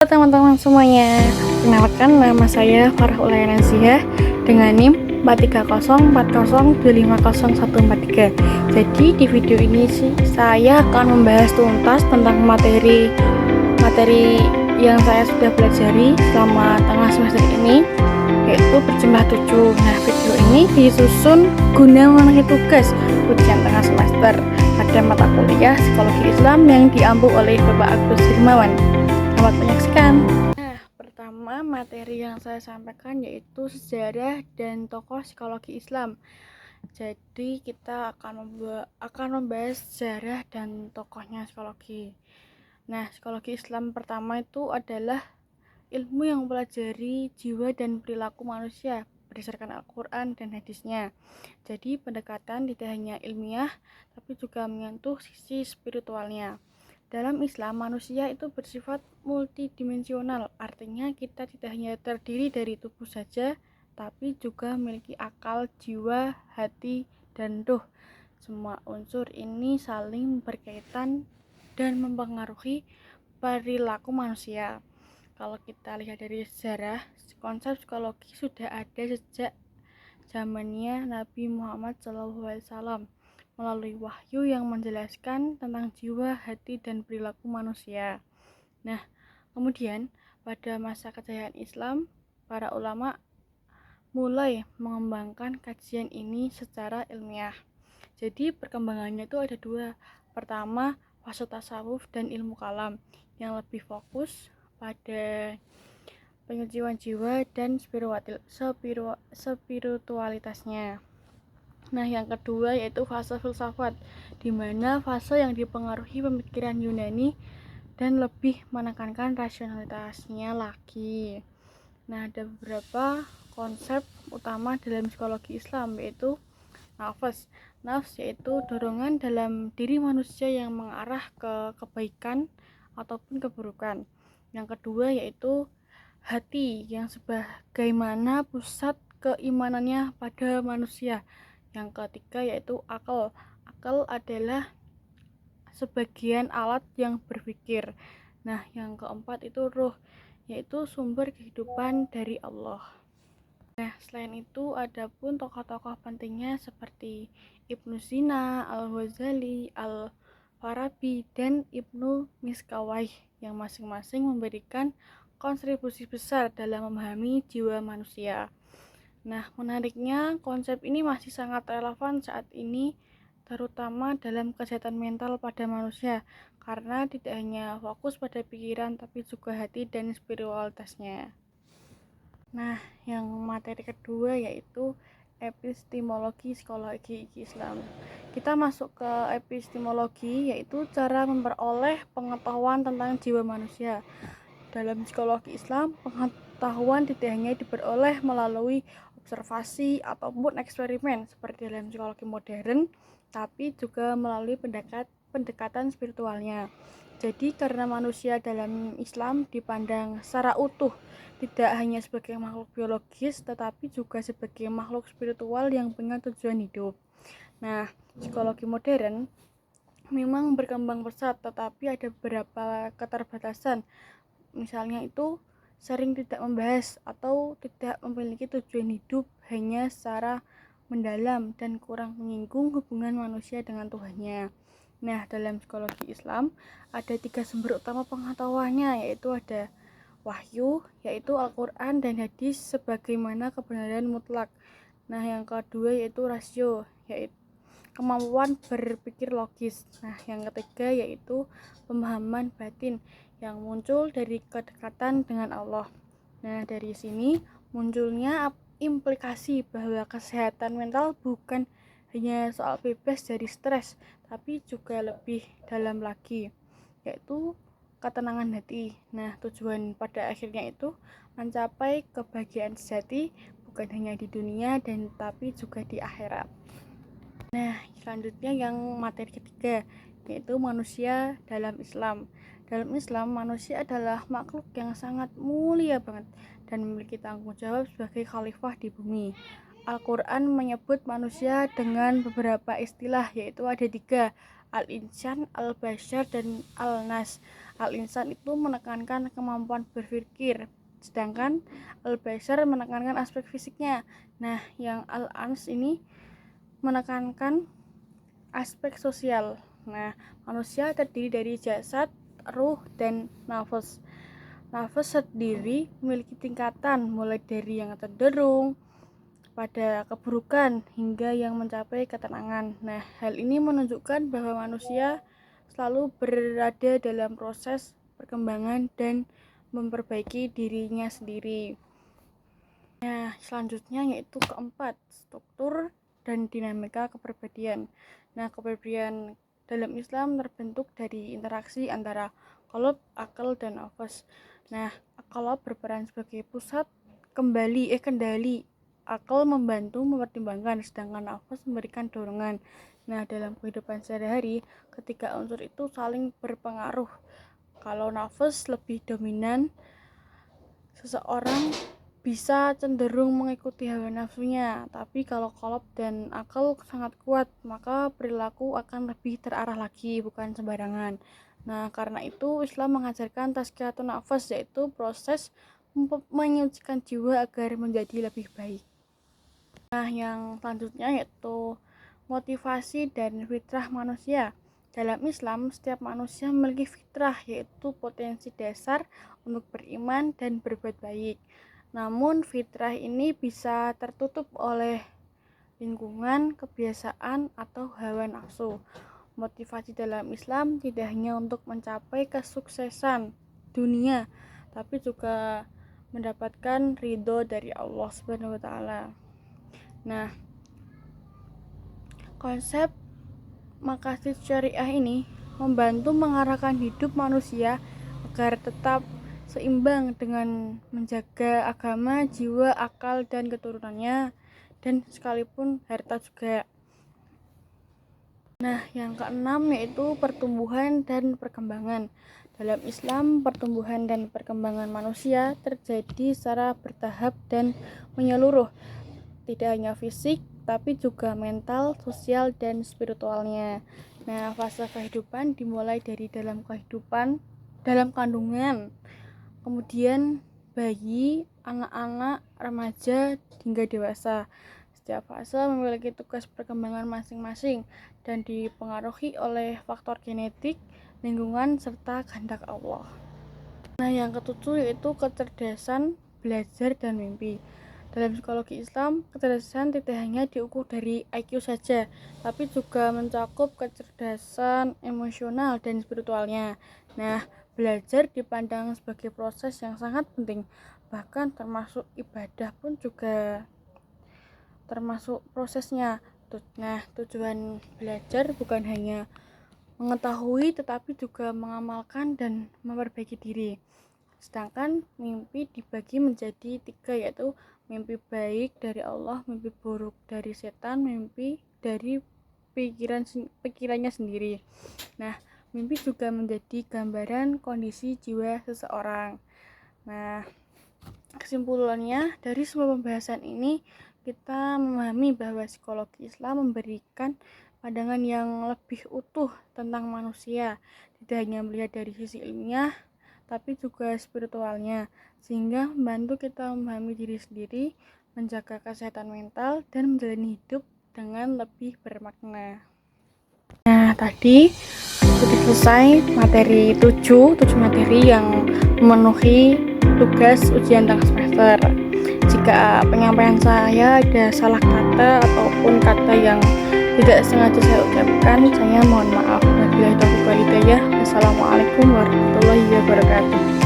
teman-teman semuanya, kenalkan nama saya Farah Ulayana Ziah dengan NIM 43040250143. Jadi di video ini saya akan membahas tuntas tentang materi yang saya sudah pelajari selama tengah semester ini, yaitu berjumlah 7. Nah, video ini disusun guna memenuhi tugas ujian tengah semester pada mata kuliah Psikologi Islam yang diampu oleh Bapak Agus Hirmawan. Selamat menyaksikan. Nah, pertama materi yang saya sampaikan yaitu sejarah dan tokoh psikologi Islam. Jadi kita akan membahas sejarah dan tokohnya psikologi. Nah, psikologi Islam pertama itu adalah ilmu yang mempelajari jiwa dan perilaku manusia berdasarkan Al-Quran dan hadisnya. Jadi pendekatan tidak hanya ilmiah, tapi juga menyentuh sisi spiritualnya. Dalam Islam, manusia itu bersifat multidimensional, artinya kita tidak hanya terdiri dari tubuh saja, tapi juga memiliki akal, jiwa, hati, dan ruh. Semua unsur ini saling berkaitan dan mempengaruhi perilaku manusia. Kalau kita lihat dari sejarah, konsep psikologi sudah ada sejak zamannya Nabi Muhammad SAW melalui wahyu yang menjelaskan tentang jiwa, hati, dan perilaku manusia. Nah, kemudian pada masa kejayaan Islam, para ulama mulai mengembangkan kajian ini secara ilmiah. Jadi perkembangannya itu ada dua. Pertama, fase tasawuf dan ilmu kalam yang lebih fokus pada penyucian jiwa dan spiritualitasnya. Nah, yang kedua yaitu fase filsafat, di mana fase yang dipengaruhi pemikiran Yunani dan lebih menekankan rasionalitasnya lagi. Nah, ada beberapa konsep utama dalam psikologi Islam, yaitu nafs. Nafs yaitu dorongan dalam diri manusia yang mengarah ke kebaikan ataupun keburukan. Yang kedua yaitu hati, yang sebagaimana pusat keimanannya pada manusia. Yang ketiga yaitu akal. Akal adalah sebagian alat yang berpikir. Nah, yang keempat itu ruh, yaitu sumber kehidupan dari Allah. Nah, selain itu ada pun tokoh-tokoh pentingnya seperti Ibnu Sina, Al-Ghazali, Al-Farabi, dan Ibnu Miskawayh yang masing-masing memberikan kontribusi besar dalam memahami jiwa manusia. Nah, menariknya konsep ini masih sangat relevan saat ini, terutama dalam kesehatan mental pada manusia, karena tidak hanya fokus pada pikiran tapi juga hati dan spiritualitasnya. Nah, yang materi kedua yaitu epistemologi psikologi Islam. Kita masuk ke epistemologi, yaitu cara memperoleh pengetahuan tentang jiwa manusia. Dalam psikologi Islam, pengetahuan tidak hanya diperoleh melalui observasi ataupun eksperimen seperti dalam psikologi modern, tapi juga melalui pendekatan spiritualnya. Jadi karena manusia dalam Islam dipandang secara utuh, tidak hanya sebagai makhluk biologis, tetapi juga sebagai makhluk spiritual yang punya tujuan hidup. Nah, psikologi modern memang berkembang pesat, tetapi ada beberapa keterbatasan. Misalnya itu sering tidak membahas atau tidak memiliki tujuan hidup hanya secara mendalam dan kurang menyinggung hubungan manusia dengan Tuhannya. Nah, dalam psikologi Islam ada 3 sumber utama pengetahuannya, yaitu ada wahyu, yaitu Al-Quran dan hadis sebagaimana kebenaran mutlak. Nah, yang kedua yaitu rasio, yaitu kemampuan berpikir logis. Nah, yang ketiga yaitu pemahaman batin yang muncul dari kedekatan dengan Allah. Nah, dari sini munculnya implikasi bahwa kesehatan mental bukan hanya soal bebas dari stres, tapi juga lebih dalam lagi, yaitu ketenangan hati. Nah, tujuan pada akhirnya itu mencapai kebahagiaan sejati, bukan hanya di dunia dan tapi juga di akhirat. Nah, selanjutnya yang materi ketiga, yaitu manusia dalam Islam. Dalam Islam, manusia adalah makhluk yang sangat mulia banget dan memiliki tanggung jawab sebagai khalifah di bumi. Al-Quran menyebut manusia dengan beberapa istilah, yaitu ada 3, Al-Insan, Al-Bashar, dan Al-Nas. Al-Insan itu menekankan kemampuan berpikir, sedangkan Al-Bashar menekankan aspek fisiknya. Nah, yang Al-Ans ini menekankan aspek sosial. Nah, manusia terdiri dari jasad, ruh, dan nafas. Nafas sendiri memiliki tingkatan mulai dari yang cenderung pada keburukan hingga yang mencapai ketenangan. Nah, hal ini menunjukkan bahwa manusia selalu berada dalam proses perkembangan dan memperbaiki dirinya sendiri. Nah, selanjutnya yaitu keempat, struktur dan dinamika kepribadian. Nah, kepribadian dalam Islam terbentuk dari interaksi antara qalb, akal, dan nafas. Nah, qalb berperan sebagai pusat kendali. Akal membantu mempertimbangkan, sedangkan nafas memberikan dorongan. Nah, dalam kehidupan sehari-hari, ketiga unsur itu saling berpengaruh. Kalau nafas lebih dominan, seseorang bisa cenderung mengikuti hawa nafsunya, tapi kalau qalb dan akal sangat kuat, maka perilaku akan lebih terarah lagi, bukan sembarangan. Nah, karena itu Islam mengajarkan tazkiyatun nafas, yaitu proses menyucikan jiwa agar menjadi lebih baik. Nah, yang selanjutnya yaitu motivasi dan fitrah manusia. Dalam Islam, setiap manusia memiliki fitrah, yaitu potensi dasar untuk beriman dan berbuat baik. Namun, fitrah ini bisa tertutup oleh lingkungan, kebiasaan, atau hawa nafsu. Motivasi dalam Islam tidak hanya untuk mencapai kesuksesan dunia, tapi juga mendapatkan ridho dari Allah Subhanahu wa Ta'ala. Nah, konsep maqasid syariah ini membantu mengarahkan hidup manusia agar tetap seimbang dengan menjaga agama, jiwa, akal, dan keturunannya, dan sekalipun harta juga. Nah, yang keenam yaitu pertumbuhan dan perkembangan. Dalam Islam, pertumbuhan dan perkembangan manusia terjadi secara bertahap dan menyeluruh, tidak hanya fisik, tapi juga mental, sosial, dan spiritualnya. Nah, fase kehidupan dimulai dari dalam kandungan, kemudian bayi, anak-anak, remaja, hingga dewasa. Setiap fase memiliki tugas perkembangan masing-masing dan dipengaruhi oleh faktor genetik, lingkungan, serta kehendak Allah. Nah, yang ketujuh yaitu kecerdasan, belajar, dan mimpi. Dalam psikologi Islam, kecerdasan tidak hanya diukur dari IQ saja, tapi juga mencakup kecerdasan emosional dan spiritualnya. Nah, belajar dipandang sebagai proses yang sangat penting, bahkan termasuk ibadah pun juga termasuk prosesnya. Nah, tujuan belajar bukan hanya mengetahui, tetapi juga mengamalkan dan memperbaiki diri. Sedangkan mimpi dibagi menjadi 3, yaitu mimpi baik dari Allah, mimpi buruk dari setan, mimpi dari pikirannya sendiri. Nah, mimpi juga menjadi gambaran kondisi jiwa seseorang. Nah, kesimpulannya dari semua pembahasan ini, kita memahami bahwa psikologi Islam memberikan pandangan yang lebih utuh tentang manusia, tidak hanya melihat dari sisi ilmiah, tapi juga spiritualnya, sehingga membantu kita memahami diri sendiri, menjaga kesehatan mental, dan menjalani hidup dengan lebih bermakna. Nah, tadi sudah selesai materi 7 materi yang memenuhi tugas ujian tengah semester. Jika penyampaian saya ada salah kata ataupun kata yang tidak sengaja saya ucapkan, saya mohon maaf. Wabillahi taufiq wal hidayah. Wassalamualaikum warahmatullahi wabarakatuh.